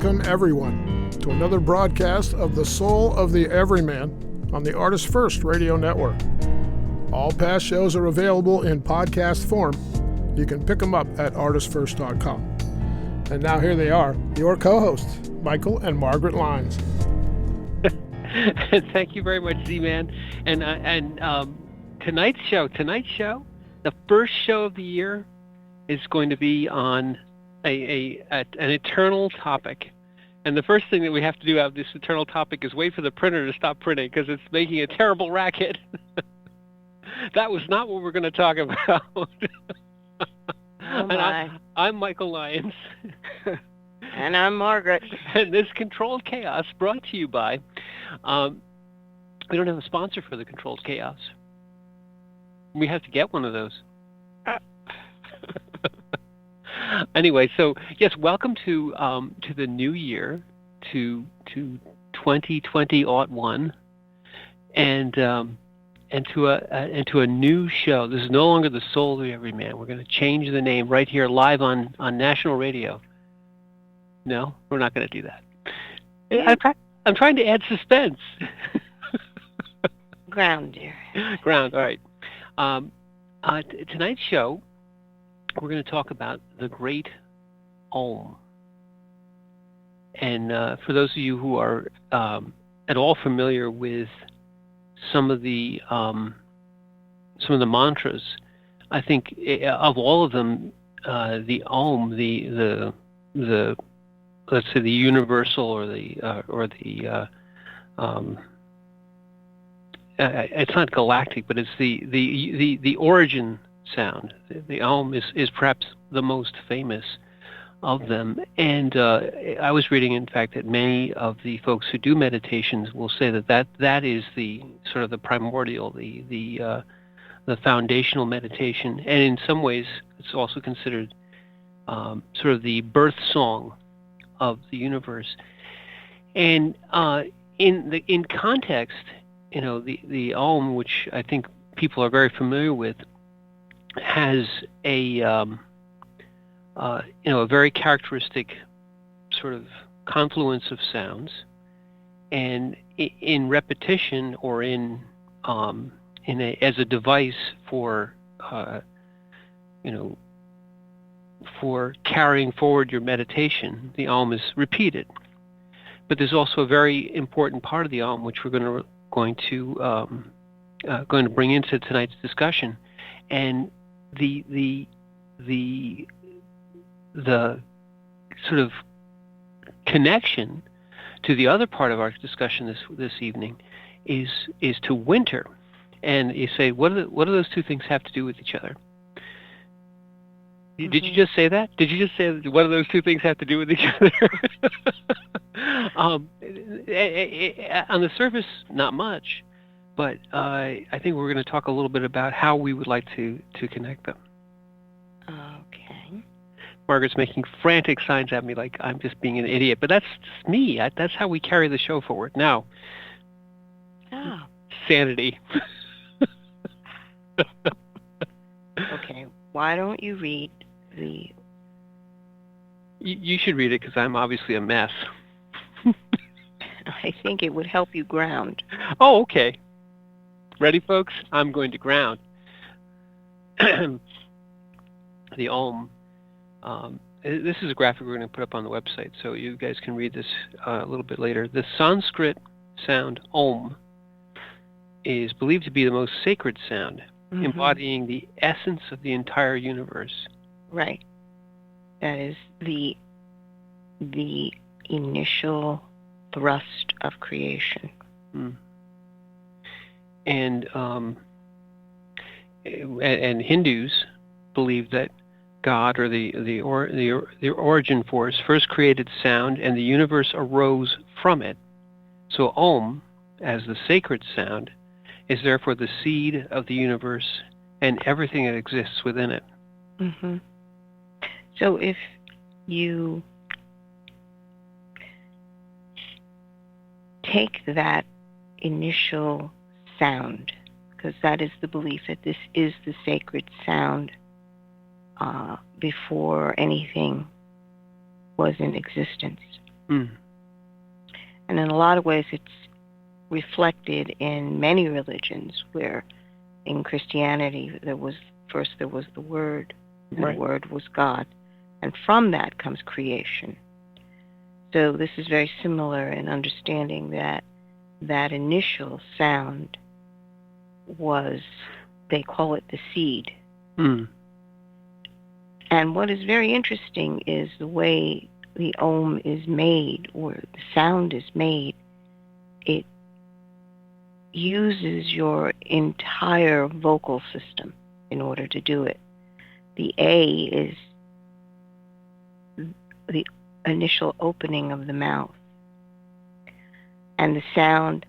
welcome everyone to another broadcast of The Soul of the Everyman on the ArtistFirst radio network. All past shows are available in podcast form. You can pick them up at ArtistFirst.com. And now here they are, your co-hosts, Michael and Margaret Lyons. Thank you very much, Z-Man. And tonight's show, the first show of the year, is going to be on an eternal topic. And the first thing that we have to do out of this eternal topic is wait for the printer to stop printing because it's making a terrible racket. That was not what we're going to talk about. Oh my. I'm Michael Lyons. And I'm Margaret. And this Controlled Chaos brought to you by, we don't have a sponsor for the Controlled Chaos. We have to get one of those. Anyway, so yes, welcome to the new year, to 2020-01, and to a new show. This is no longer the Soul of Everyman. We're going to change the name right here, live on national radio. No, we're not going to do that. I'm trying to add suspense. Ground, dear. Ground. All right. Tonight's show, we're going to talk about the great AUM. And for those of you who are at all familiar with some of the mantras, I think of all of them, the AUM, the let's say the universal or the it's not galactic, but it's the origin sound. The AUM is perhaps the most famous of them. And I was reading, in fact, that many of the folks who do meditations will say that is the sort of the primordial, the foundational meditation. And in some ways, it's also considered sort of the birth song of the universe. And in context, you know, the AUM, which I think people are very familiar with, has a very characteristic sort of confluence of sounds, and in repetition or as a device for for carrying forward your meditation, the AUM is repeated. But there's also a very important part of the AUM which we're going to bring into tonight's discussion, and the sort of connection to the other part of our discussion this evening is to winter. And you say, what do those two things have to do with each other? Mm-hmm. Did you just say that? Did you just say what do those two things have to do with each other? On the surface, not much, but I think we're going to talk a little bit about how we would like to connect them. Okay. Margaret's making frantic signs at me like I'm just being an idiot, but that's just me. That's how we carry the show forward. Now, sanity. Okay, why don't you read the... You should read it because I'm obviously a mess. I think it would help you ground. Oh, okay. Ready, folks? I'm going to ground. The AUM. This is a graphic we're going to put up on the website, so you guys can read this a little bit later. The Sanskrit sound AUM is believed to be the most sacred sound, mm-hmm. embodying the essence of the entire universe. Right. That is the initial thrust of creation. Mm. And Hindus believe that God, or the origin force, first created sound, and the universe arose from it. So AUM, as the sacred sound, is therefore the seed of the universe and everything that exists within it. Mm-hmm. So if you take that initial sound, because that is the belief that this is the sacred sound before anything was in existence. Mm. And in a lot of ways, it's reflected in many religions where in Christianity there was the Word, and Right. the Word was God. And from that comes creation. So this is very similar in understanding that that initial sound was, they call it the seed. Mm. And what is very interesting is the way the AUM is made, or the sound is made. It uses your entire vocal system in order to do it. The A is the initial opening of the mouth, and the sound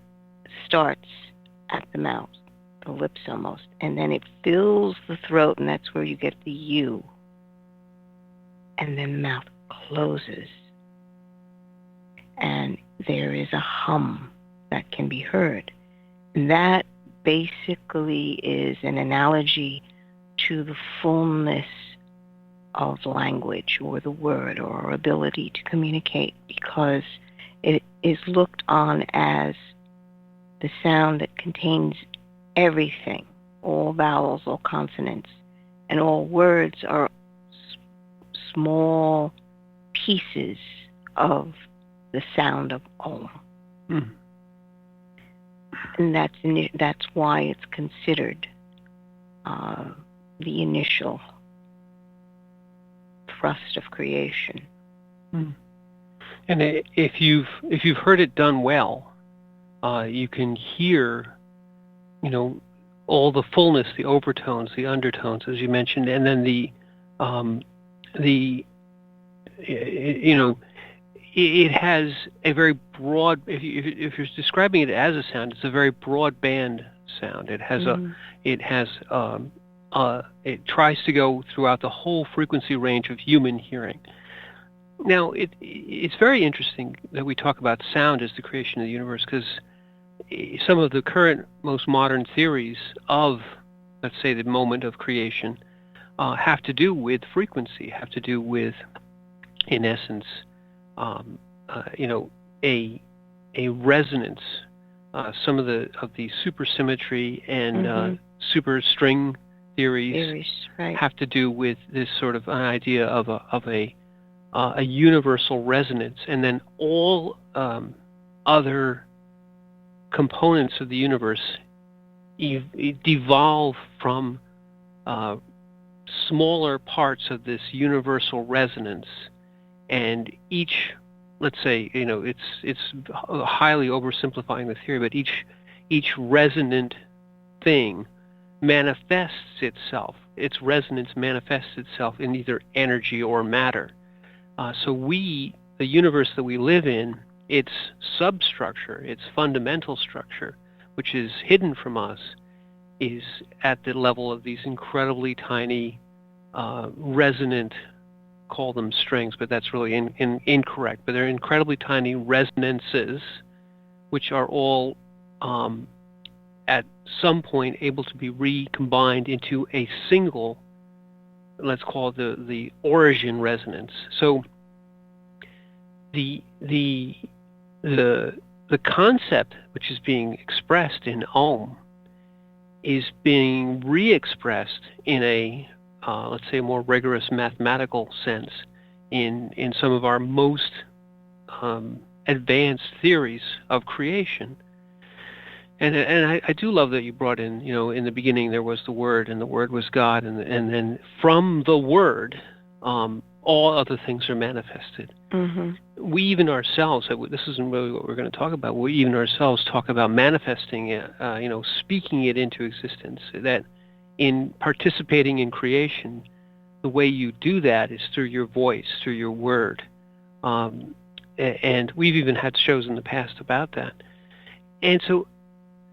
starts at the mouth, the lips almost, and then it fills the throat, and that's where you get the U. And then the mouth closes, and there is a hum that can be heard. And that basically is an analogy to the fullness of language, or the word, or our ability to communicate, because it is looked on as the sound that contains everything, all vowels, all consonants, and all words are small pieces of the sound of Om. Mm. And that's why it's considered the initial thrust of creation. Mm. And if you've heard it done well, you can hear, all the fullness, the overtones, the undertones, as you mentioned, and then it has a very broad. If you're describing it as a sound, it's a very broad band sound. It has it tries to go throughout the whole frequency range of human hearing. Now, it's very interesting that we talk about sound as the creation of the universe, because some of the current most modern theories of, let's say, the moment of creation have to do with frequency, have to do with, in essence, a resonance. Some of the supersymmetry and super string theories right. have to do with this sort of an idea of a universal resonance, and then all other components of the universe devolve from smaller parts of this universal resonance, and each, let's say, it's highly oversimplifying the theory, but each resonant thing manifests itself. Its resonance manifests itself in either energy or matter. So the universe that we live in, its substructure, its fundamental structure, which is hidden from us, is at the level of these incredibly tiny resonant, call them strings, but that's really incorrect. But they're incredibly tiny resonances, which are all at some point able to be recombined into a single, let's call it the origin resonance. So the concept which is being expressed in Om is being re-expressed in a let's say a more rigorous mathematical sense in some of our most advanced theories of creation. And I do love that you brought in, in the beginning there was the Word, and the Word was God, and then from the Word, all other things are manifested. Mm-hmm. We even ourselves, this isn't really what we're going to talk about, we even ourselves talk about manifesting it, speaking it into existence, that in participating in creation, the way you do that is through your voice, through your word. And we've even had shows in the past about that. And so,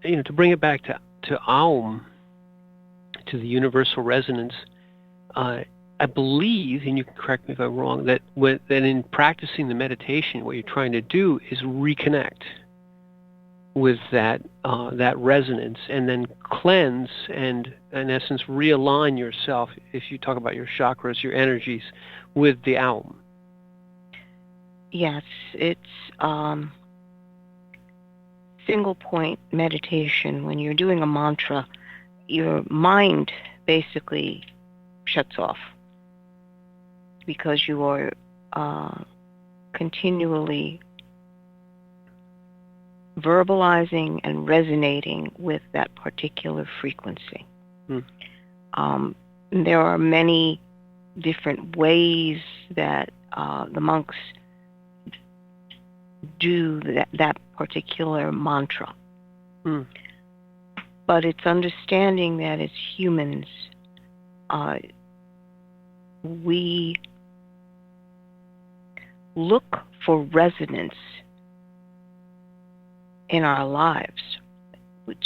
to bring it back to Aum, to the universal resonance, I believe, and you can correct me if I'm wrong, that in practicing the meditation, what you're trying to do is reconnect with that resonance, and then cleanse and, in essence, realign yourself, if you talk about your chakras, your energies, with the Aum. Yes, it's single point meditation. When you're doing a mantra, your mind basically shuts off because you are continually verbalizing and resonating with that particular frequency. There are many different ways that the monks do that particular mantra. But it's understanding that as humans, we look for resonance in our lives,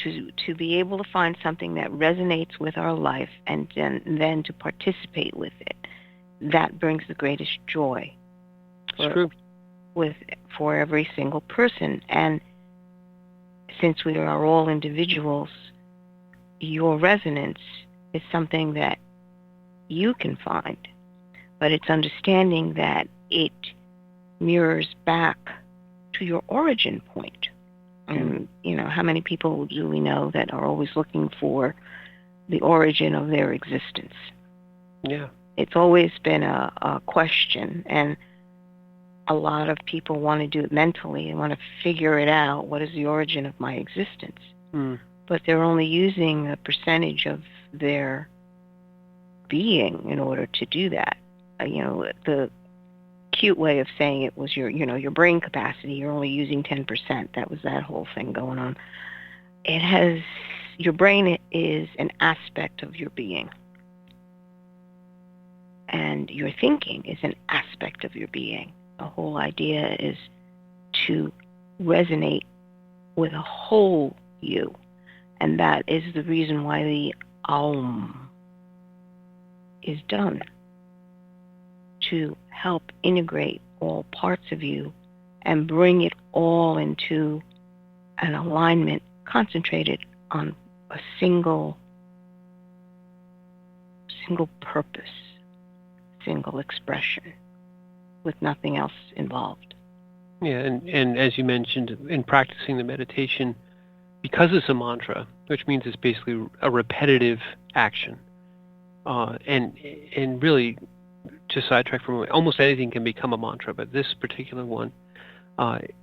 to be able to find something that resonates with our life and then to participate with it. That brings the greatest joy. It's true. For every single person. And since we are all individuals, your resonance is something that you can find, but it's understanding that it mirrors back to your origin point. And, how many people do we know that are always looking for the origin of their existence? Yeah. It's always been a question, and a lot of people want to do it mentally and want to figure it out. What is the origin of my existence? But they're only using a percentage of their being in order to do that. The cute way of saying it was your brain capacity. You're only using 10%. That was that whole thing going on. Your brain is an aspect of your being. And your thinking is an aspect of your being. The whole idea is to resonate with a whole you. And that is the reason why the AUM is done, to help integrate all parts of you and bring it all into an alignment concentrated on a single purpose, single expression, with nothing else involved. Yeah, and as you mentioned, in practicing the meditation, because it's a mantra, which means it's basically a repetitive action, and really, to sidetrack from it, almost anything can become a mantra, but this particular one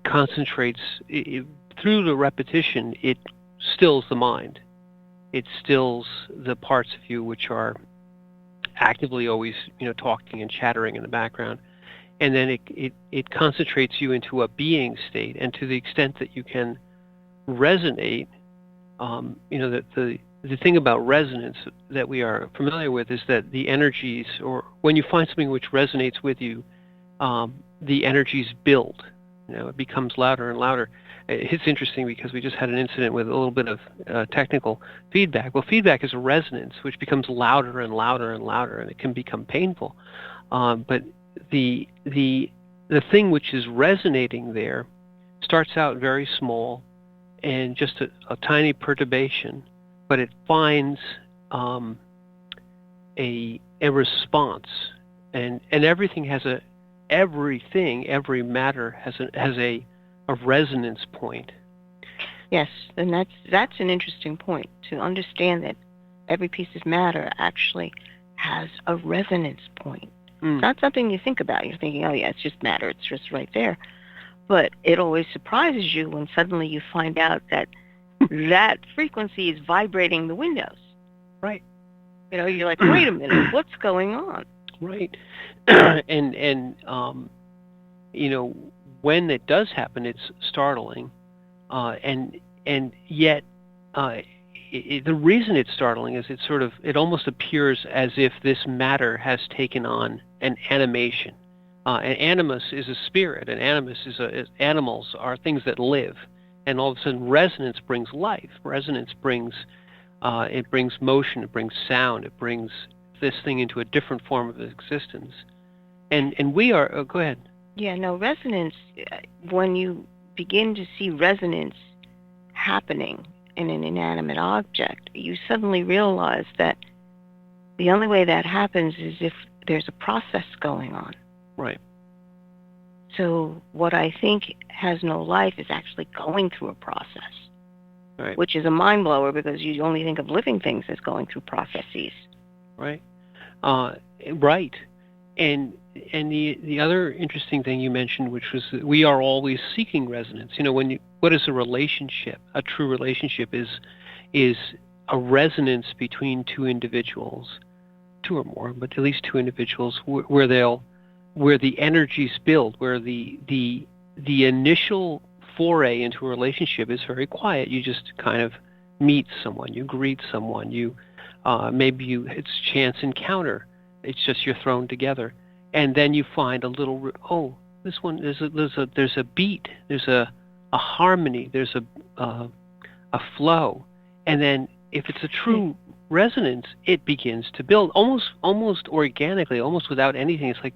concentrates through the repetition. It stills the mind. It stills the parts of you which are actively always, talking and chattering in the background, and then it concentrates you into a being state. And to the extent that you can resonate, that the thing about resonance that we are familiar with is that the energies, or when you find something which resonates with you, the energies build. It becomes louder and louder. It's interesting because we just had an incident with a little bit of technical feedback. Well, feedback is a resonance which becomes louder and louder and louder, and it can become painful. But the thing which is resonating there starts out very small and just a tiny perturbation, but it finds a response, and everything has every matter has a resonance point. Yes, and that's an interesting point, to understand that every piece of matter actually has a resonance point. It's not something you think about. You're thinking, oh yeah, it's just matter, it's just right there. But it always surprises you when suddenly you find out that that frequency is vibrating the windows. Right. You're like, wait a minute, what's going on? Right. and when it does happen, it's startling, and yet the reason it's startling is it almost appears as if this matter has taken on an animation. And animus is a spirit, and animus is animals are things that live, and all of a sudden resonance brings life. Resonance brings it brings motion, it brings sound, it brings this thing into a different form of existence. And we are go ahead. Yeah, no, resonance, when you begin to see resonance happening in an inanimate object, you suddenly realize that the only way that happens is if there's a process going on. Right. So what I think has no life is actually going through a process, Right. which is a mind blower because you only think of living things as going through processes. Right. Right. And the other interesting thing you mentioned, which was that we are always seeking resonance. What is a relationship? A true relationship is a resonance between two individuals, two or more, but at least two individuals, where the energies build, where the initial foray into a relationship is very quiet. You just kind of meet someone, you greet someone, it's chance encounter. It's just you're thrown together, and then you find a little. Oh, this one there's a beat, there's a harmony, there's a flow, and then if it's a true resonance, it begins to build almost organically, almost without anything. It's like,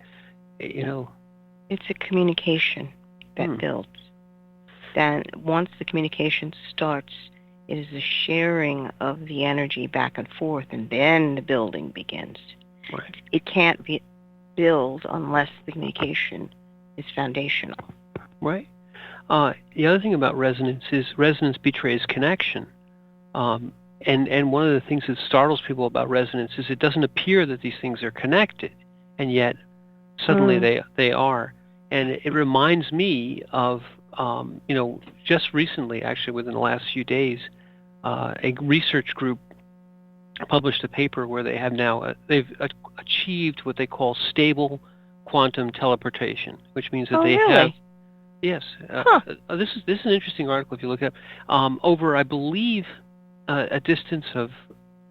it's a communication that builds. Then once the communication starts, it is a sharing of the energy back and forth, and then the building begins. Right. It can't be built unless the communication is foundational. Right. The other thing about resonance is resonance betrays connection. And one of the things that startles people about resonance is it doesn't appear that these things are connected, and yet suddenly they are. And it reminds me of, just recently, actually within the last few days, a research group published a paper where they have now they've achieved what they call stable quantum teleportation, which means that have. Yes. This is an interesting article if you look at over, I believe, a distance of,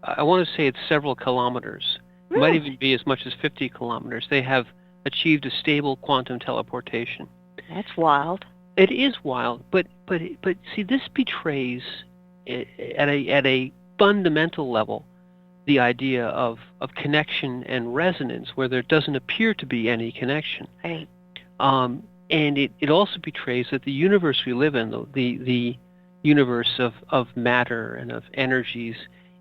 I want to say it's several kilometers. It might even be as much as 50 kilometers. They have achieved a stable quantum teleportation. That's wild. It is wild, but see, this betrays at a fundamental level the idea of connection and resonance, where there doesn't appear to be any connection. Right. And it also betrays that the universe we live in, the universe of matter and of energies,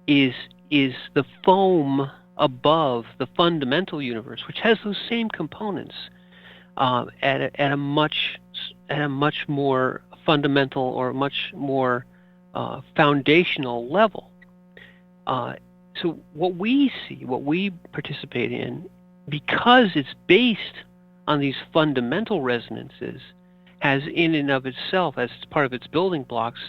is the foam above the fundamental universe, which has those same components at a much more fundamental or much more foundational level. So what we see, what we participate in, because it's based on these fundamental resonances, has in and of itself, as part of its building blocks,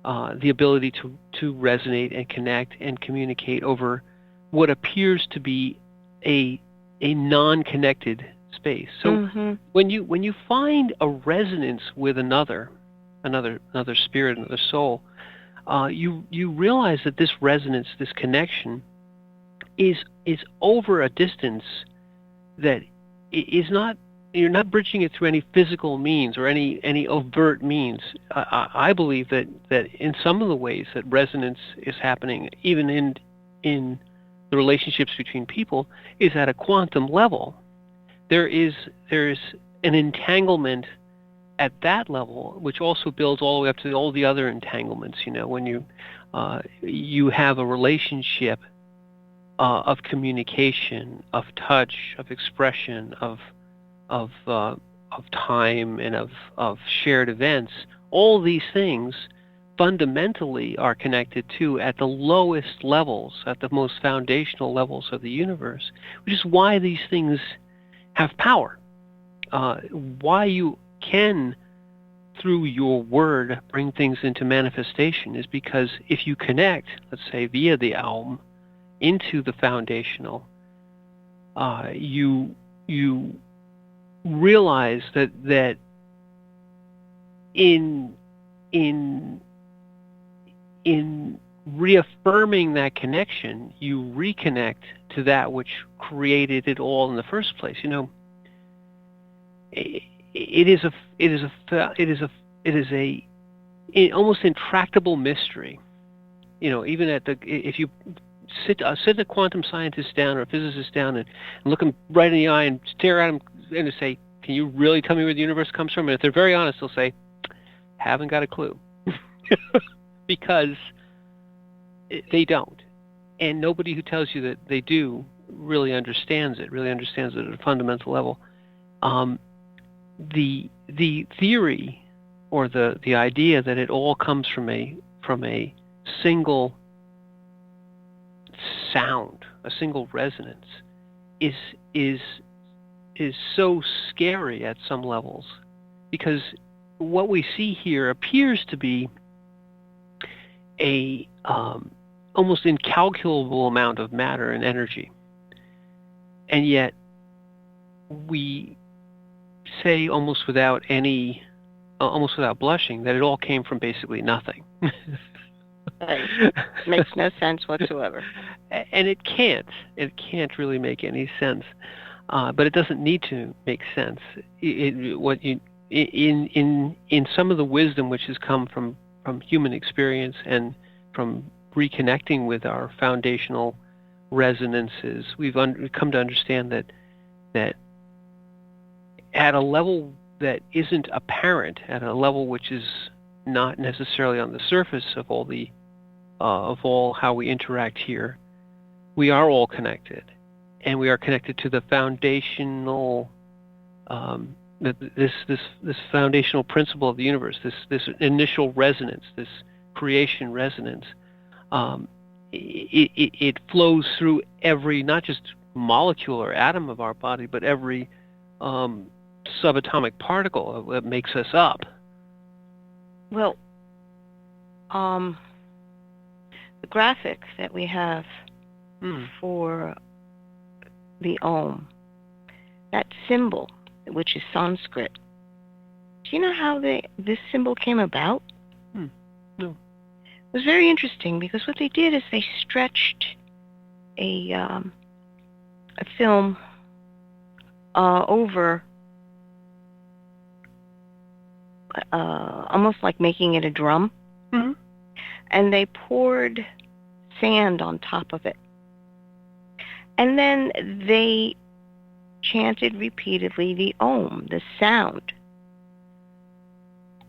the ability to resonate and connect and communicate over what appears to be a non-connected space. So when you find a resonance with another spirit, another soul, you realize that this resonance, this connection, is over a distance that is not. You're not bridging it through any physical means or any overt means. I believe that in some of the ways that resonance is happening, even in the relationships between people, is at a quantum level. There is an entanglement at that level, which also builds all the way up to all the other entanglements. When you have a relationship of communication, of touch, of expression, of time, and of shared events, all these things fundamentally are connected to at the lowest levels, at the most foundational levels of the universe, which is why these things have power. Why you can, through your word, bring things into manifestation is because if you connect, let's say via the AUM, into the foundational, you realize that in reaffirming that connection, you reconnect to that which created it all in the first place. It is a almost intractable mystery. Even if you sit a quantum scientist down or a physicist down and look him right in the eye and stare at him and say, "Can you really tell me where the universe comes from?" And if they're very honest, they'll say, "Haven't got a clue," because they don't, and nobody who tells you that they do really understands it at a fundamental level. the theory or the idea that it all comes from a single sound, a single resonance, is so scary at some levels, because what we see here appears to be a almost incalculable amount of matter and energy, and yet we say almost without blushing that it all came from basically nothing. Right. Makes no sense whatsoever. And it can't really make any sense. But it doesn't need to make sense. In some of the wisdom which has come from human experience and from reconnecting with our foundational resonances, we've come to understand that at a level that isn't apparent, at a level which is not necessarily on the surface of all how we interact here, we are all connected, and we are connected to the foundational this foundational principle of the universe, this initial resonance, this creation resonance. It flows through every, not just molecule or atom of our body, but every subatomic particle that makes us up. Well, the graphic that we have for the AUM, that symbol, which is Sanskrit, do you know how this symbol came about? No. It was very interesting, because what they did is they stretched a film over, almost like making it a drum, and they poured sand on top of it. And then they chanted repeatedly the Om, the sound.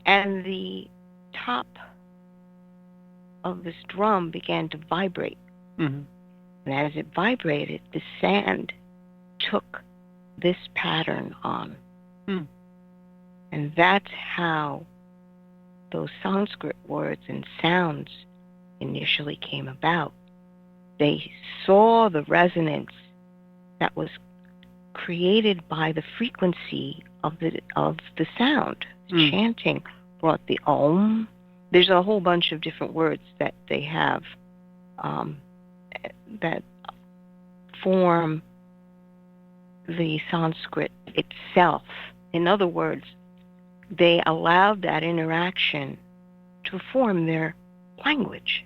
And the top of this drum began to vibrate. And as it vibrated, the sand took this pattern on. And that's how those Sanskrit words and sounds initially came about. They saw the resonance that was created by the frequency of the sound. Chanting brought the Om. There's a whole bunch of different words that they have that form the Sanskrit itself. In other words, they allowed that interaction to form their language,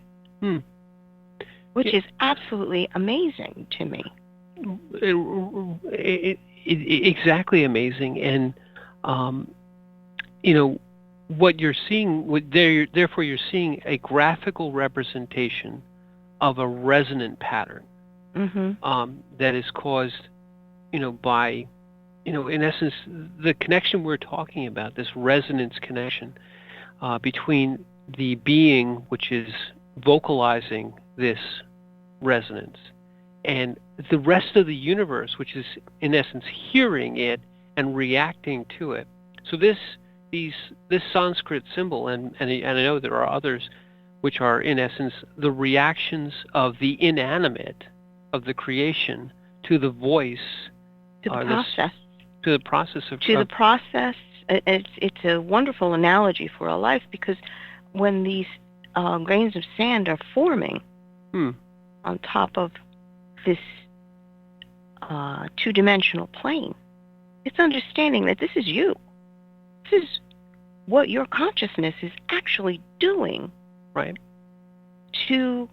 which is absolutely amazing to me. Exactly amazing. And what you're seeing, therefore you're seeing a graphical representation of a resonant pattern that is caused, by, in essence, the connection we're talking about, this resonance connection between the being which is vocalizing this resonance and the rest of the universe, which is, in essence, hearing it and reacting to it. So this Sanskrit symbol, and I know there are others, which are, in essence, the reactions of the inanimate, of the creation, to the voice, to the process. To the process of... To the process. It's a wonderful analogy for our life, because when these grains of sand are forming on top of this two-dimensional plane, it's understanding that this is you. This is what your consciousness is actually doing, right? To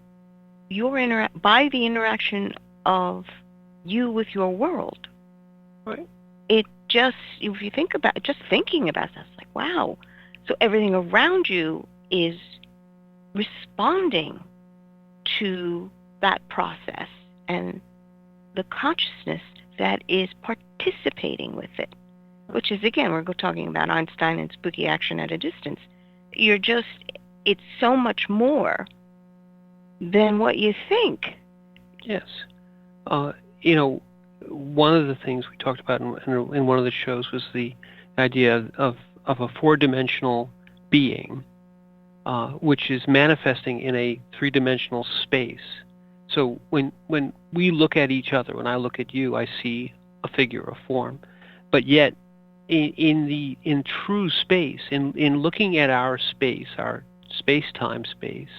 your by the interaction of you with your world, right? It just, if you think about it, just thinking about that, it's like, wow. So everything around you is responding to that process and the consciousness that is participating with it, which is, again, we're talking about Einstein and spooky action at a distance. It's so much more than what you think. Yes. One of the things we talked about in one of the shows was the idea of a four-dimensional being, which is manifesting in a three-dimensional space. So when we look at each other, when I look at you, I see a figure, a form. But yet, in true space, in looking at our space, our space-time space,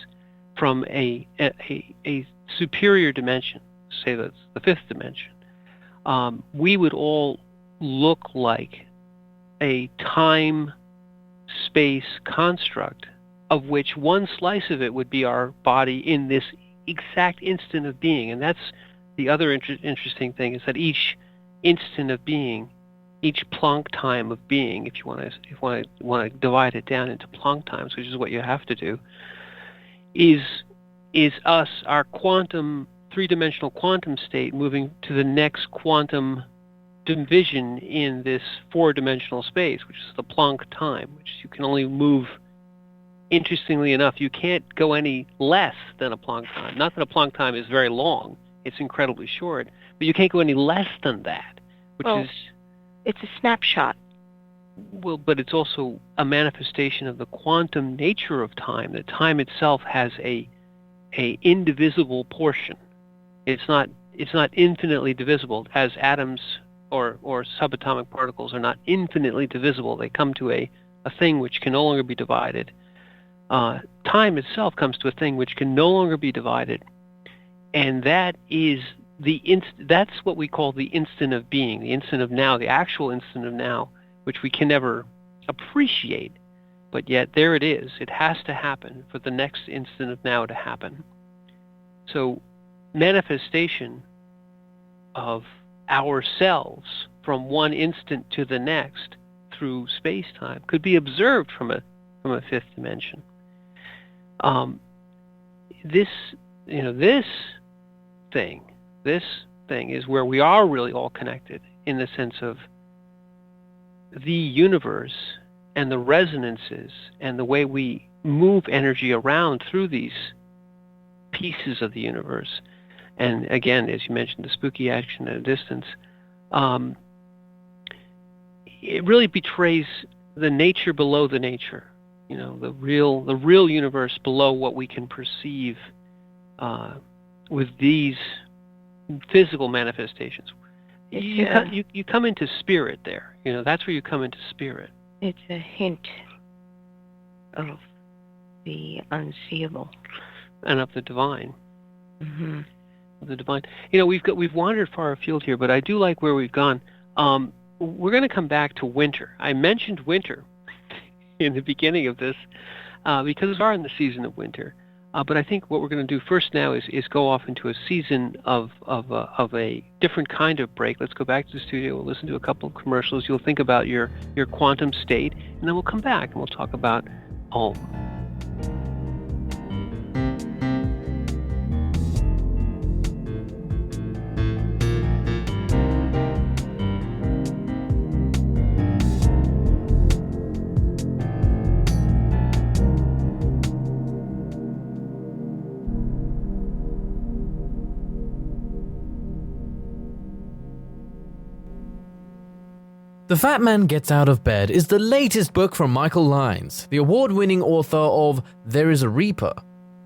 from a superior dimension, say that's the fifth dimension, we would all look like a time-space construct, of which one slice of it would be our body in this exact instant of being. And that's the other interesting thing, is that each instant of being, each Planck time of being, if you want to divide it down into Planck times, which is what you have to do, is us, our quantum, three-dimensional quantum state, moving to the next quantum division in this four-dimensional space, which is the Planck time, which you can only move. Interestingly enough, you can't go any less than a Planck time. Not that a Planck time is very long; it's incredibly short. But you can't go any less than that, it's a snapshot. Well, but it's also a manifestation of the quantum nature of time. That time itself has a indivisible portion. It's not infinitely divisible, as atoms or subatomic particles are not infinitely divisible. They come to a thing which can no longer be divided. Time itself comes to a thing which can no longer be divided, and that is that's what we call the instant of being, the instant of now, the actual instant of now, which we can never appreciate, but yet there it is. It has to happen for the next instant of now to happen. So manifestation of ourselves from one instant to the next through space-time could be observed from a fifth dimension. This thing is where we are really all connected, in the sense of the universe and the resonances and the way we move energy around through these pieces of the universe. And again, as you mentioned, the spooky action at a distance, it really betrays the nature below the nature. The real universe below what we can perceive with these physical manifestations. You come into spirit there. That's where you come into spirit. It's a hint of the unseeable and of the divine. Mm-hmm. Of the divine. We've wandered far afield here, but I do like where we've gone. We're going to come back to winter. I mentioned winter in the beginning of this because we are in the season of winter. But I think what we're going to do first now is go off into a season of a different kind of break. Let's go back to the studio. We'll listen to a couple of commercials. You'll think about your quantum state, and then we'll come back and we'll talk about AUM. The Fat Man Gets Out of Bed is the latest book from Michael Lyons, the award-winning author of There is a Reaper.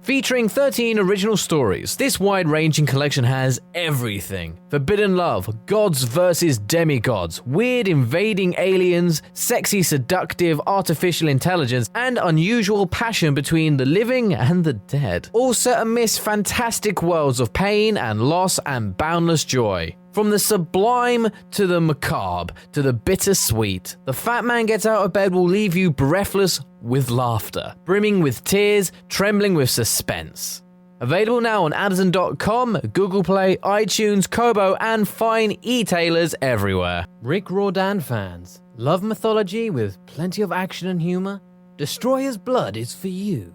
Featuring 13 original stories, this wide-ranging collection has everything. Forbidden love, gods versus demigods, weird invading aliens, sexy seductive artificial intelligence, and unusual passion between the living and the dead. All set amidst fantastic worlds of pain and loss and boundless joy. From the sublime to the macabre to the bittersweet, The Fat Man Gets Out of Bed will leave you breathless with laughter, brimming with tears, trembling with suspense. Available now on Amazon.com, Google Play, iTunes, Kobo, and fine e-tailers everywhere. Rick Riordan fans, love mythology with plenty of action and humor? Destroyer's Blood is for you.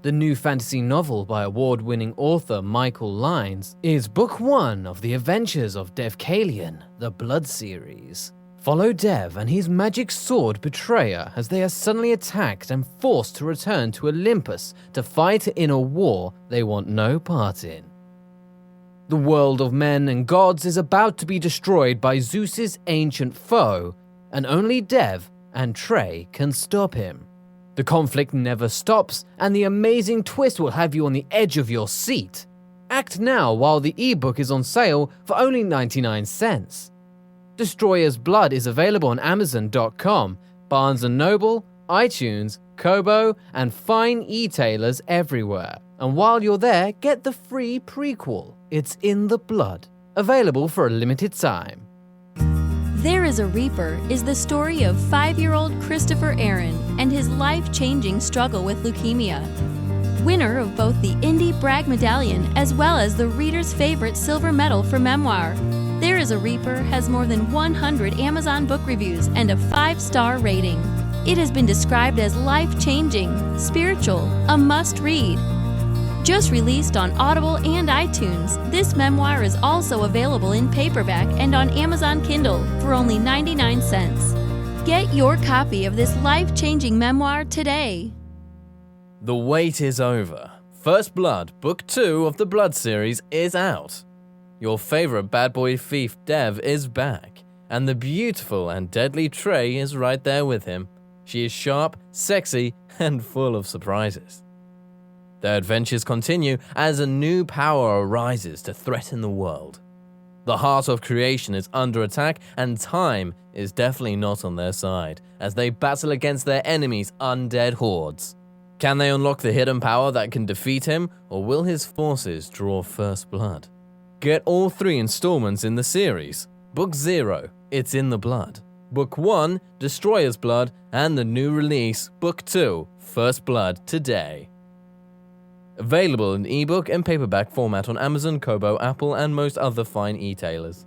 The new fantasy novel by award-winning author Michael Lyons is book 1 of the adventures of Dev Kalian, the Blood series. Follow Dev and his magic sword Betrayer as they are suddenly attacked and forced to return to Olympus to fight in a war they want no part in. The world of men and gods is about to be destroyed by Zeus's ancient foe, and only Dev, and Trey can stop him. The conflict never stops, and the amazing twist will have you on the edge of your seat. Act now while the ebook is on sale for only 99 cents. Destroyer's Blood is available on Amazon.com, Barnes & Noble, iTunes, Kobo, and fine e-tailers everywhere. And while you're there, get the free prequel, It's in the Blood, available for a limited time. There is a Reaper is the story of 5-year-old Christopher Aaron and his life-changing struggle with leukemia. Winner of both the Indie Bragg Medallion as well as the reader's favorite silver medal for memoir, There is a Reaper has more than 100 Amazon book reviews and a 5-star rating. It has been described as life-changing, spiritual, a must-read. Just released on Audible and iTunes, this memoir is also available in paperback and on Amazon Kindle for only 99 cents. Get your copy of this life-changing memoir today. The wait is over. First Blood, Book 2 of the Blood series is out. Your favorite bad boy thief Dev is back, and the beautiful and deadly Trey is right there with him. She is sharp, sexy, and full of surprises. Their adventures continue as a new power arises to threaten the world. The heart of creation is under attack, and time is definitely not on their side as they battle against their enemies' undead hordes. Can they unlock the hidden power that can defeat him, or will his forces draw first blood? Get all 3 installments in the series. Book 0, It's in the Blood. Book 1, Destroyer's Blood, and the new release, Book 2, First Blood, today. Available in ebook and paperback format on Amazon, Kobo, Apple, and most other fine e-tailers.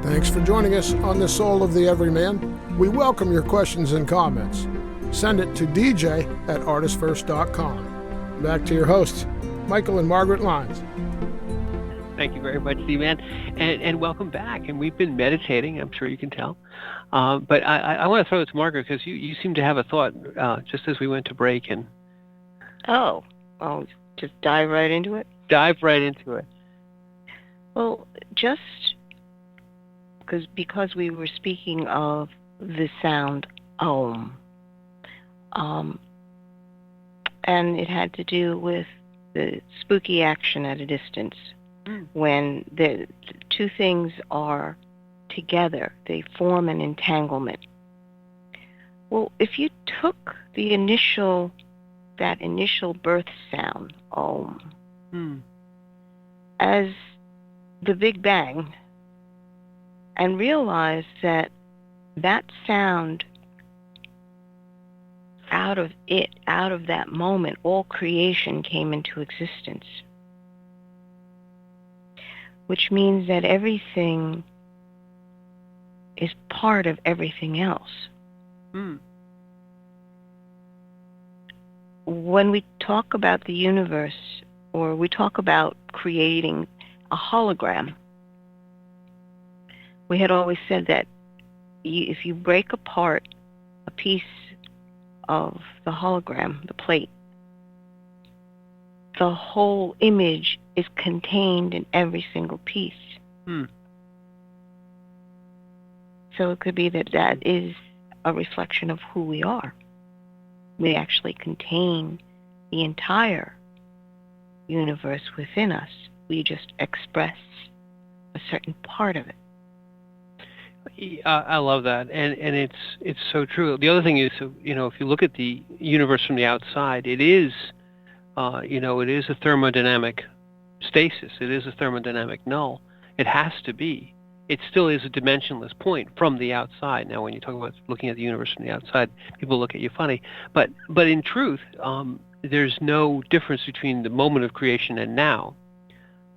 Thanks for joining us on The Soul of the Everyman. We welcome your questions and comments. Send it to dj@artistfirst.com. Back to your hosts, Michael and Margaret Lyons. Thank you very much, Z-Man, and welcome back. And we've been meditating, I'm sure you can tell. But I want to throw it to Margaret because you seem to have a thought just as we went to break. And Oh, I'll just dive right into it. dive right into it. Well, just because we were speaking of the sound AUM, and it had to do with the spooky action at a distance. When the two things are together, they form an entanglement. Well, if you took that initial birth sound, AUM, as the Big Bang, and realize that sound, out of that moment, all creation came into existence. Which means that everything is part of everything else. When we talk about the universe, or we talk about creating a hologram, we had always said that if you break apart a piece of the hologram, the plate, the whole image is contained in every single piece. So it could be that is a reflection of who we are. We actually contain the entire universe within us. We just express a certain part of it. I love that, and it's so true. The other thing is, if you look at the universe from the outside, it is, it is a thermodynamic stasis. It is a thermodynamic null. It has to be. It still is a dimensionless point from the outside. Now, when you talk about looking at the universe from the outside, people look at you funny. But in truth, there's no difference between the moment of creation and now.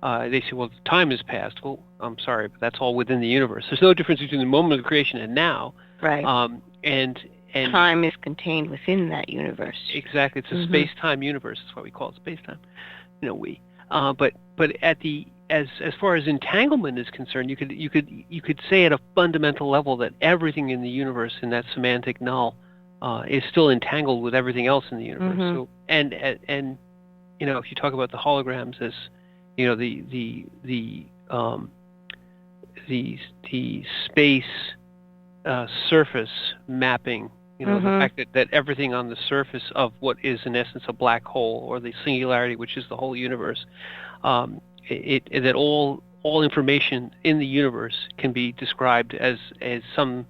They say, well, time has passed. Well, I'm sorry, but that's all within the universe. There's no difference between the moment of creation and now. Right. And and time is contained within that universe. Exactly, it's a space-time universe. That's why we call it space-time. But at the as far as entanglement is concerned, you could say at a fundamental level that everything in the universe, in that semantic null, is still entangled with everything else in the universe. So and if you talk about the holograms as the space surface mapping, the fact that everything on the surface of what is in essence a black hole, or the singularity, which is the whole universe, that all information in the universe can be described as some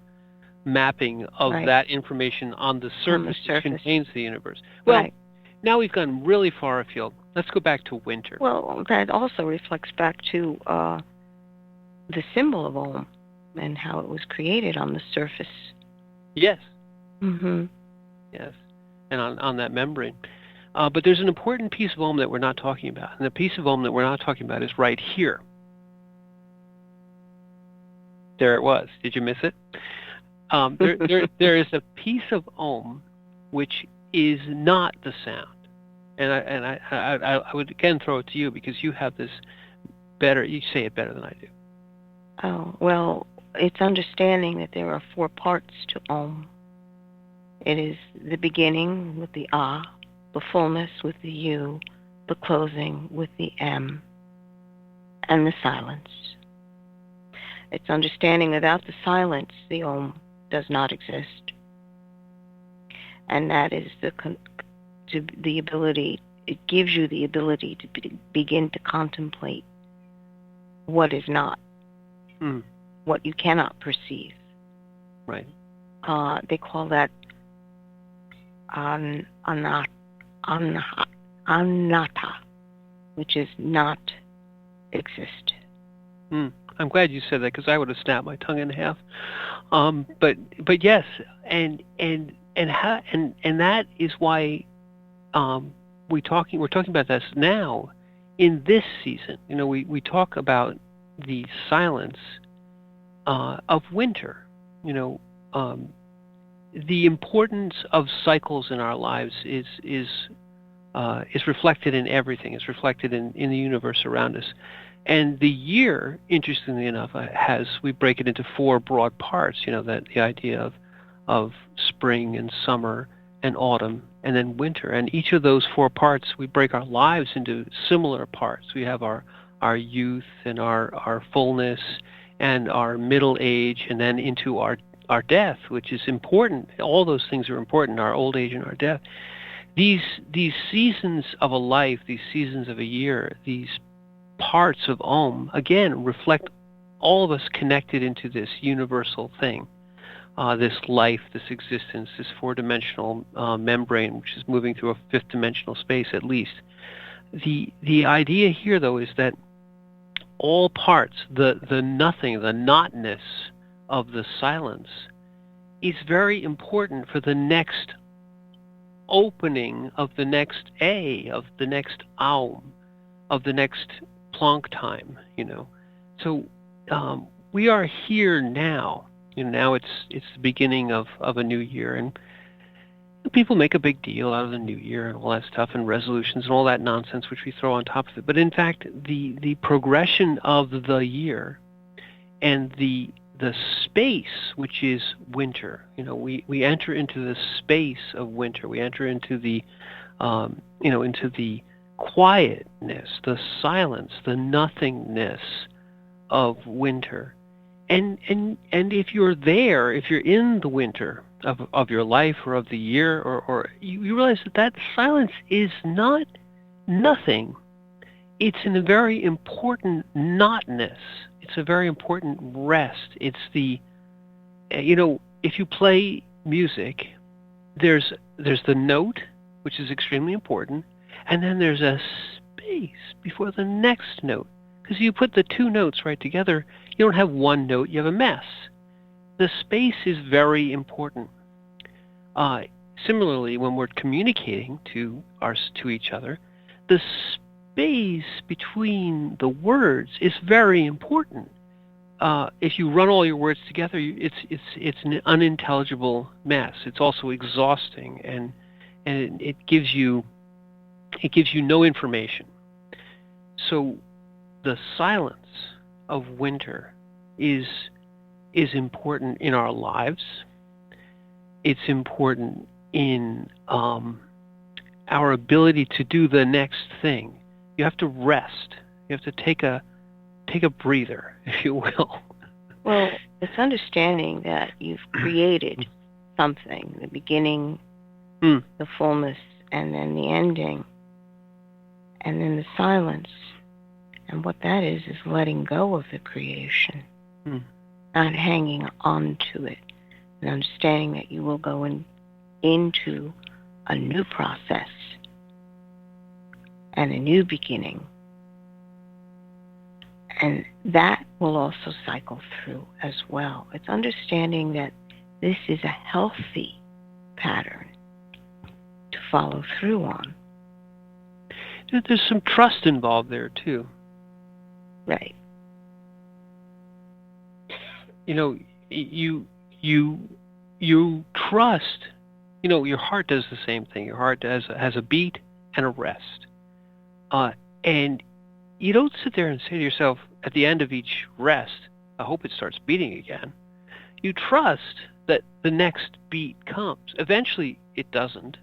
mapping of that information on the surface that contains the universe. Well, now we've gone really far afield. Let's go back to winter. Well, that also reflects back to the symbol of AUM and how it was created on the surface. Yes. Yes, and on that membrane. But there's an important piece of AUM that we're not talking about, and the piece of AUM that we're not talking about is right here. There it was. Did you miss it? There is a piece of AUM which is not the sound, and I would again throw it to you because you have this better. You say it better than I do. Oh, well, it's understanding that there are 4 parts to AUM. It is the beginning with the A, the fullness with the U, the closing with the M, and the silence. It's understanding without the silence, the AUM does not exist. And that is the ability, it gives you the ability to begin to contemplate what is not, what you cannot perceive. Right. They call that anatta, which is not exist. I'm glad you said that because I would have snapped my tongue in half. But yes, and that is why we're talking about this now in this season. We talk about the silence of winter. The importance of cycles in our lives is reflected in everything. It's reflected in the universe around us. And the year, interestingly enough, we break it into 4 broad parts. That the idea of spring and summer and autumn and then winter. And each of those 4 parts, we break our lives into similar parts. We have our youth and our fullness and our middle age, and then into our death, which is important. All those things are important, our old age and our death. These seasons of a life, these seasons of a year, these parts of AUM, again, reflect all of us connected into this universal thing, this life, this existence, this 4-dimensional membrane, which is moving through a 5th-dimensional space at least. The idea here, though, is that all parts, the nothing, the notness of the silence, is very important for the next opening of the next A, of the next AUM, of the next Planck time. So we are here now. Now it's the beginning of a new year, and people make a big deal out of the new year and all that stuff, and resolutions and all that nonsense which we throw on top of it. But in fact, the progression of the year and the space, which is winter, we enter into the space of winter. We enter into the into the quietness, the silence, the nothingness of winter. And if you're there, if you're in the winter of your life or of the year, or you realize that silence is not nothing. It's in a very important notness. It's a very important rest. It's the, if you play music, there's the note, which is extremely important, and then there's a space before the next note. Because you put the 2 notes right together, you don't have one note, you have a mess. The space is very important. Similarly, when we're communicating to each other, the space between the words is very important. if you run all your words together, it's an unintelligible mess. It's also exhausting, and it gives you no information. So the silence of winter is important in our lives. It's important in our ability to do the next thing. You have to rest. You have to take a breather, if you will. Well, it's understanding that you've created something, the beginning, the fullness, and then the ending, and then the silence. And what that is letting go of the creation, not hanging on to it, and understanding that you will go into a new process and a new beginning. And that will also cycle through as well. It's understanding that this is a healthy pattern to follow through on. There's some trust involved there too. Right. You know, you trust. You know, your heart does the same thing. Your heart has a beat and a rest, and you don't sit there and say to yourself at the end of each rest, I hope it starts beating again. You trust that the next beat comes. Eventually it doesn't.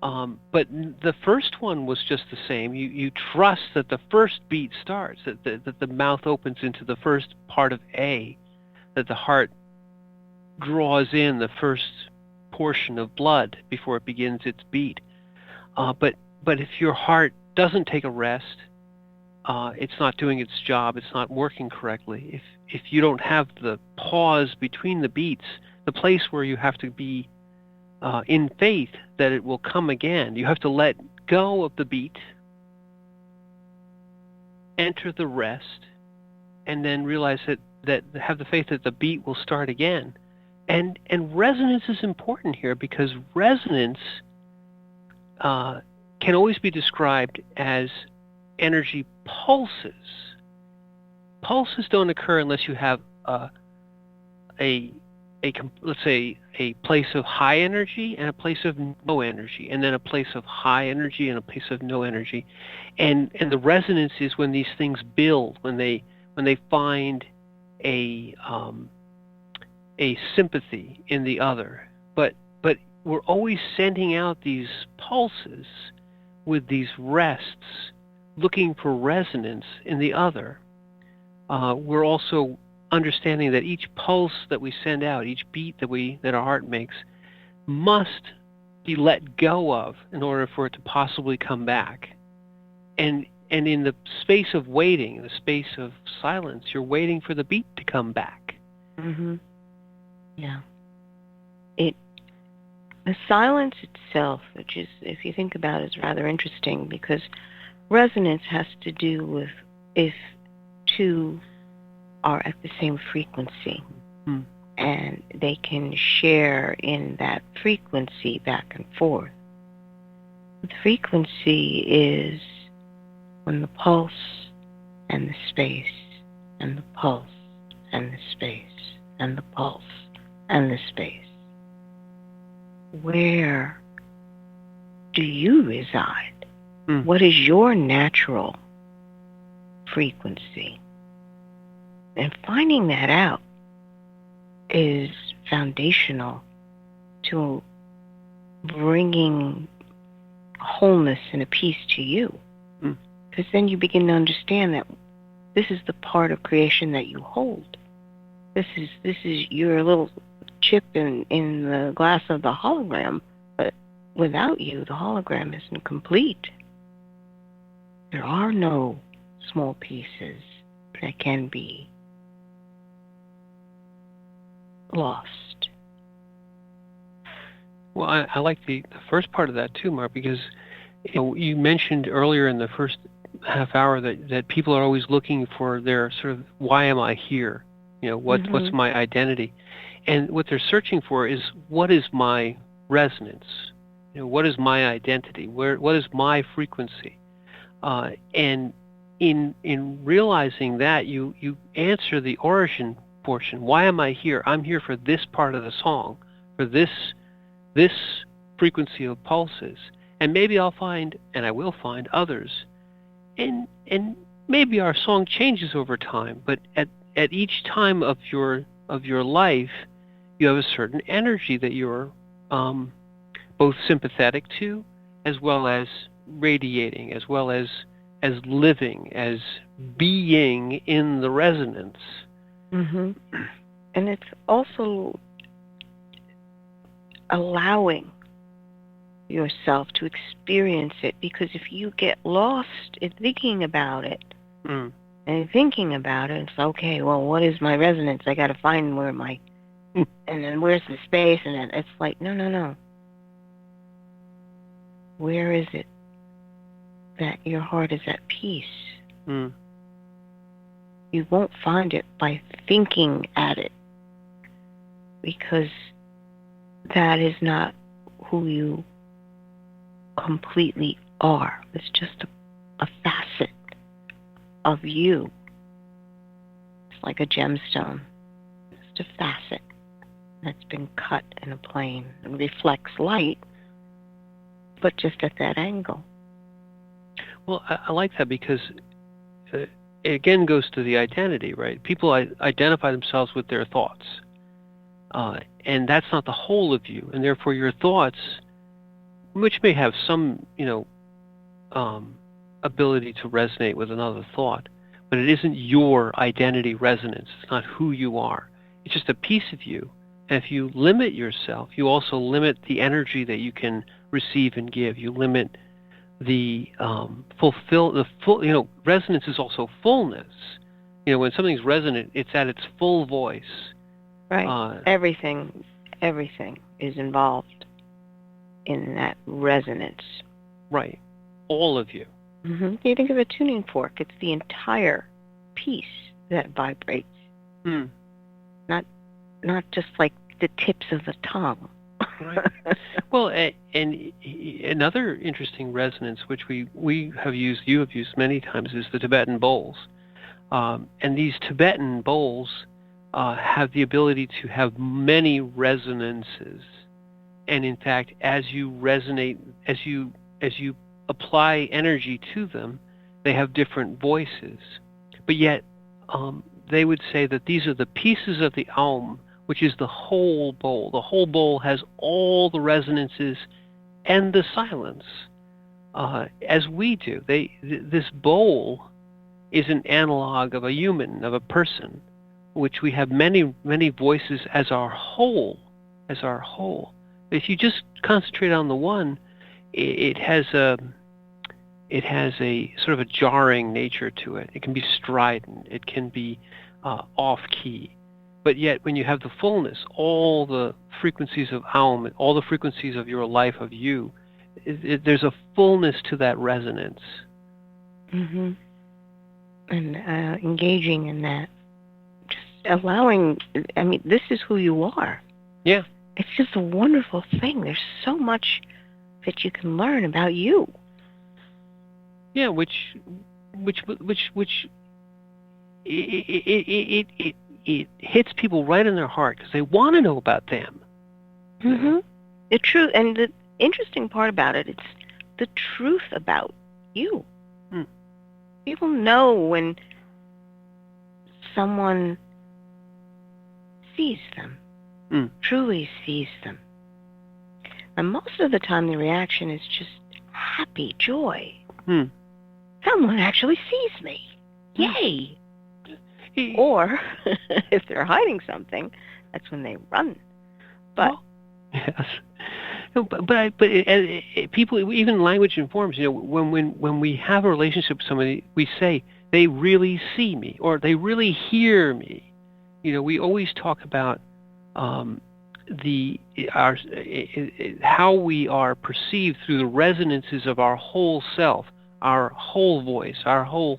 But the first one was just the same. You trust that the first beat starts, that the mouth opens into the first part of A, that the heart draws in the first portion of blood before it begins its beat. But if your heart doesn't take a rest, it's not doing its job. It's not working correctly. If you don't have the pause between the beats, the place where you have to be in faith that it will come again, you have to let go of the beat, enter the rest, and then realize that have the faith that the beat will start again. And resonance is important here, because resonance can always be described as energy pulses. Pulses don't occur unless you have let's say a place of high energy and a place of no energy, and then a place of high energy and a place of no energy, and the resonance is when these things build, when they find a sympathy in the other. But we're always sending out these pulses with these rests, looking for resonance in the other. We're also understanding that each pulse that we send out, each beat that our heart makes, must be let go of in order for it to possibly come back. And in the space of waiting, in the space of silence, you're waiting for the beat to come back. Mm-hmm. Yeah. The silence itself, which is, if you think about it, is rather interesting, because resonance has to do with if two are at the same frequency, and they can share in that frequency back and forth. The frequency is when the pulse and the space, and the pulse and the space, and the pulse and the space. Where do you reside? What is your natural frequency? And finding that out is foundational to bringing wholeness and a peace to you. Because then you begin to understand that this is the part of creation that you hold. This is your little chip in the glass of the hologram, but without you, the hologram isn't complete. There are no small pieces that can be lost. Well, I like the first part of that too, Mark, because you mentioned earlier in the first half hour that people are always looking for their sort of, why am I here? What's my identity? And what they're searching for is, what is my resonance? What is my identity? What is my frequency? And in realizing that, you answer the origin portion. Why am I here? I'm here for this part of the song, for this frequency of pulses, and maybe I'll find, and I will find, others, and maybe our song changes over time. But at each time of your life, you have a certain energy that you're both sympathetic to, as well as radiating, as well as living, as being in the resonance. Mm-hmm. And it's also allowing yourself to experience it, because if you get lost in thinking about it, and thinking about it, it's okay, well, what is my resonance? I got to find where my, and then where's the space? And then it's like, no. Where is it that your heart is at peace? You won't find it by thinking at it, because that is not who you completely are. It's just a facet of you. It's like a gemstone, just a facet that's been cut in a plane and reflects light, but just at that angle. Well, I like that, because it again goes to the identity, right? People identify themselves with their thoughts, and that's not the whole of you, and therefore your thoughts, which may have some, ability to resonate with another thought, but it isn't your identity resonance. It's not who you are. It's just a piece of you. And if you limit yourself, you also limit the energy that you can receive and give. You limit the resonance is also fullness. When something's resonant, it's at its full voice. Right. Everything is involved in that resonance. Right. All of you. Mm-hmm. You think of a tuning fork. It's the entire piece that vibrates. Not just like the tips of the tongue. Right. Well, and another interesting resonance, which we have used, you have used many times, is the Tibetan bowls. And these Tibetan bowls have the ability to have many resonances. And in fact, as you resonate, as you apply energy to them, they have different voices. But yet, they would say that these are the pieces of the AUM, which is the whole bowl. The whole bowl has all the resonances and the silence, as we do. This bowl is an analog of a human, of a person, which we have many, many voices as our whole. If you just concentrate on the one, it has a sort of a jarring nature to it. It can be strident. It can be off-key. But yet, when you have the fullness, all the frequencies of AUM, all the frequencies of your life, of you, there's a fullness to that resonance. Mm-hmm. And engaging in that, just allowing. I mean, this is who you are. Yeah. It's just a wonderful thing. There's so much that you can learn about you. Yeah, which it hits people right in their heart, because they want to know about them. Mm-hmm. The interesting part about it, it's the truth about you. People know when someone sees them, truly sees them. And most of the time the reaction is just happy, joy. Someone actually sees me. Yay! Or if they're hiding something, that's when they run. But yes, but people, even language informs. When we have a relationship with somebody, we say they really see me, or they really hear me. We always talk about how we are perceived through the resonances of our whole self, our whole voice, our whole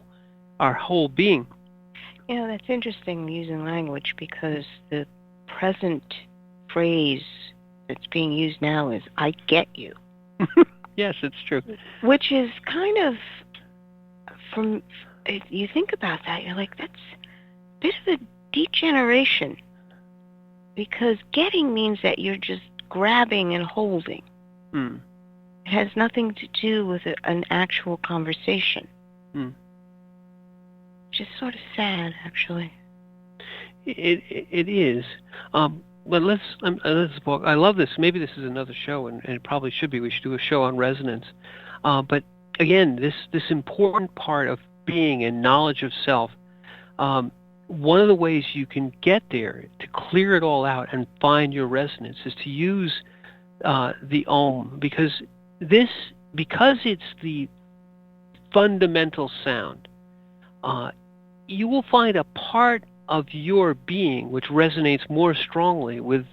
being. That's interesting, using language, because the present phrase that's being used now is "I get you." Yes, it's true. Which is kind of, you think about that, you're like, that's a bit of a degeneration. Because getting means that you're just grabbing and holding. Hmm. It has nothing to do with an actual conversation. Hmm. Which is sort of sad, actually. It is. But let's walk. I love this. Maybe this is another show, and it probably should be. We should do a show on resonance. But again, this important part of being and knowledge of self. One of the ways you can get there to clear it all out and find your resonance is to use the AUM, because it's the fundamental sound. You will find a part of your being which resonates more strongly with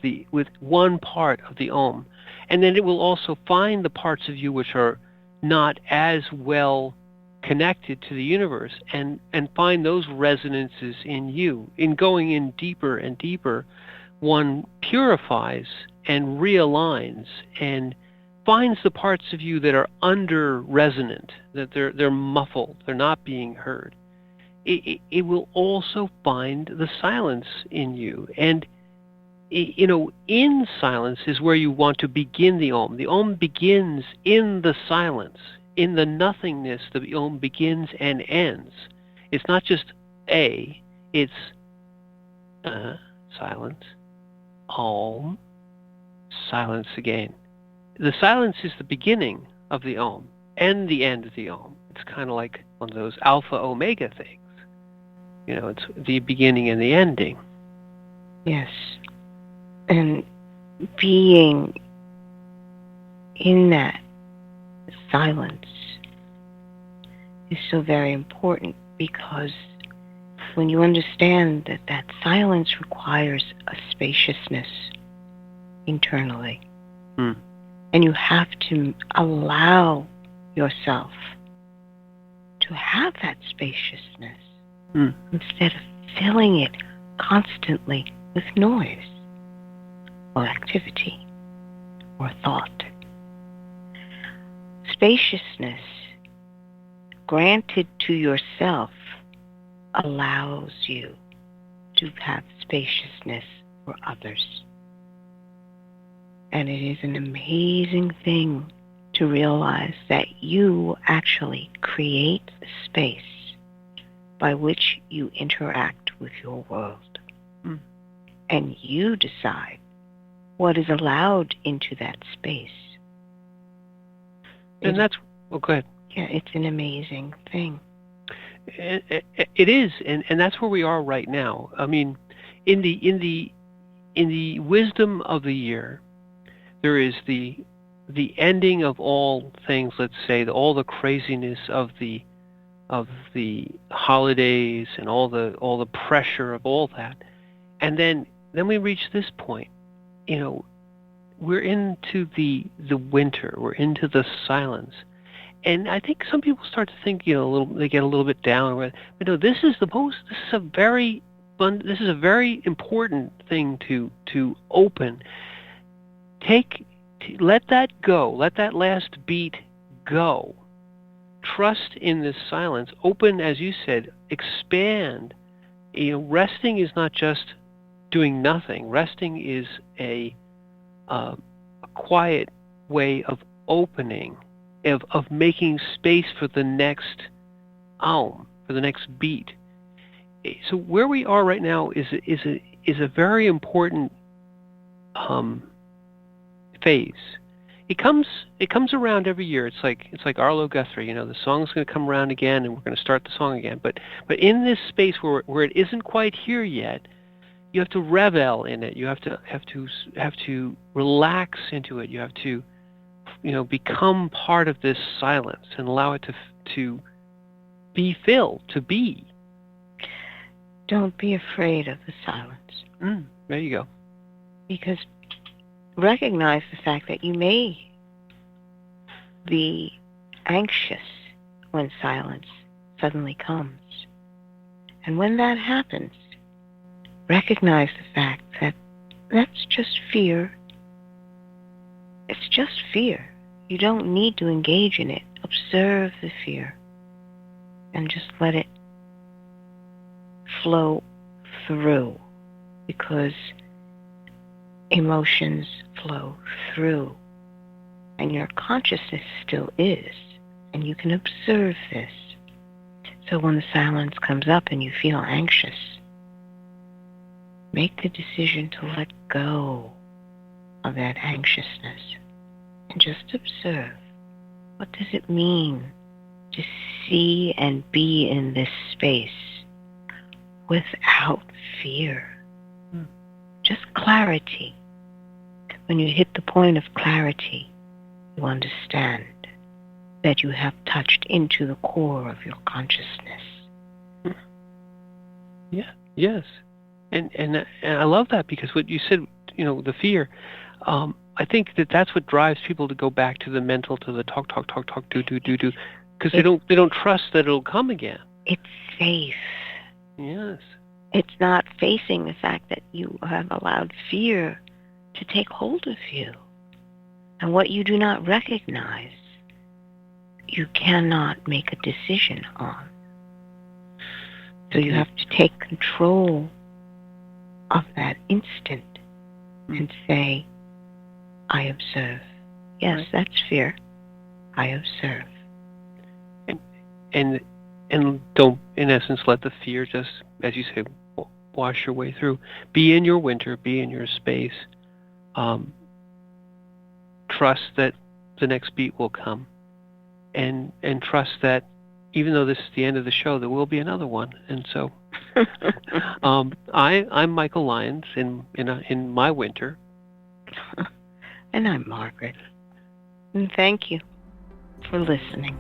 one part of the AUM, and then it will also find the parts of you which are not as well connected to the universe, and find those resonances in you. In going in deeper and deeper, one purifies and realigns and finds the parts of you that are under resonant, that they're muffled, they're not being heard. It will also find the silence in you, and in silence is where you want to begin the AUM. The AUM begins in the silence. In the nothingness, the AUM begins and ends. It's not just it's silence, AUM, silence again. The silence is the beginning of the AUM and the end of the AUM. It's kind of like one of those alpha omega things. It's the beginning and the ending. Yes. And being in that silence is so very important, because when you understand that silence requires a spaciousness internally, and you have to allow yourself to have that spaciousness instead of filling it constantly with noise or activity or thought. Spaciousness granted to yourself allows you to have spaciousness for others. And it is an amazing thing to realize that you actually create the space by which you interact with your world. And you decide what is allowed into that space. And that's... Oh, go ahead. Yeah, it's an amazing thing. It is, and that's where we are right now. I mean, in the wisdom of the year, there is the ending of all things. Let's say all the craziness of the holidays and all the pressure of all that, and then we reach this point. We're into the winter. We're into the silence. And I think some people start to think, they get a little bit down. But no, this is a very important thing to open. Let that go. Let that last beat go. Trust in this silence. Open, as you said, expand. Resting is not just doing nothing. Resting is a quiet way of opening, of making space for the next AUM, for the next beat. So where we are right now is a very important phase. It comes around every year. It's like Arlo Guthrie. The song's going to come around again, and we're going to start the song again. But in this space where it isn't quite here yet, you have to revel in it. You have to relax into it. You have to become part of this silence and allow it to be filled, to be. Don't be afraid of the silence. There you go. Because recognize the fact that you may be anxious when silence suddenly comes. And when that happens, recognize the fact that that's just fear. It's just fear. You don't need to engage in it. Observe the fear and just let it flow through, because emotions flow through, and your consciousness still is, and you can observe this. So when the silence comes up and you feel anxious, make the decision to let go of that anxiousness and just observe. What does it mean to see and be in this space without fear? Just clarity. When you hit the point of clarity, you understand that you have touched into the core of your consciousness. Yeah. Yes. And I love that, because what you said, the fear, I think that's what drives people to go back to the mental, to the talk, do, because they don't trust that it'll come again. It's safe. Yes. It's not facing the fact that you have allowed fear to take hold of you. And what you do not recognize, you cannot make a decision on. So you have to take control of that instant and say, I observe. Yes, right. That's fear. I observe. And don't, in essence, let the fear just, as you say, wash your way through. Be in your winter, be in your space. Trust that the next beat will come. And trust that even though this is the end of the show, there will be another one. And so I'm Michael Lyons in my winter. And I'm Margaret. And thank you for listening.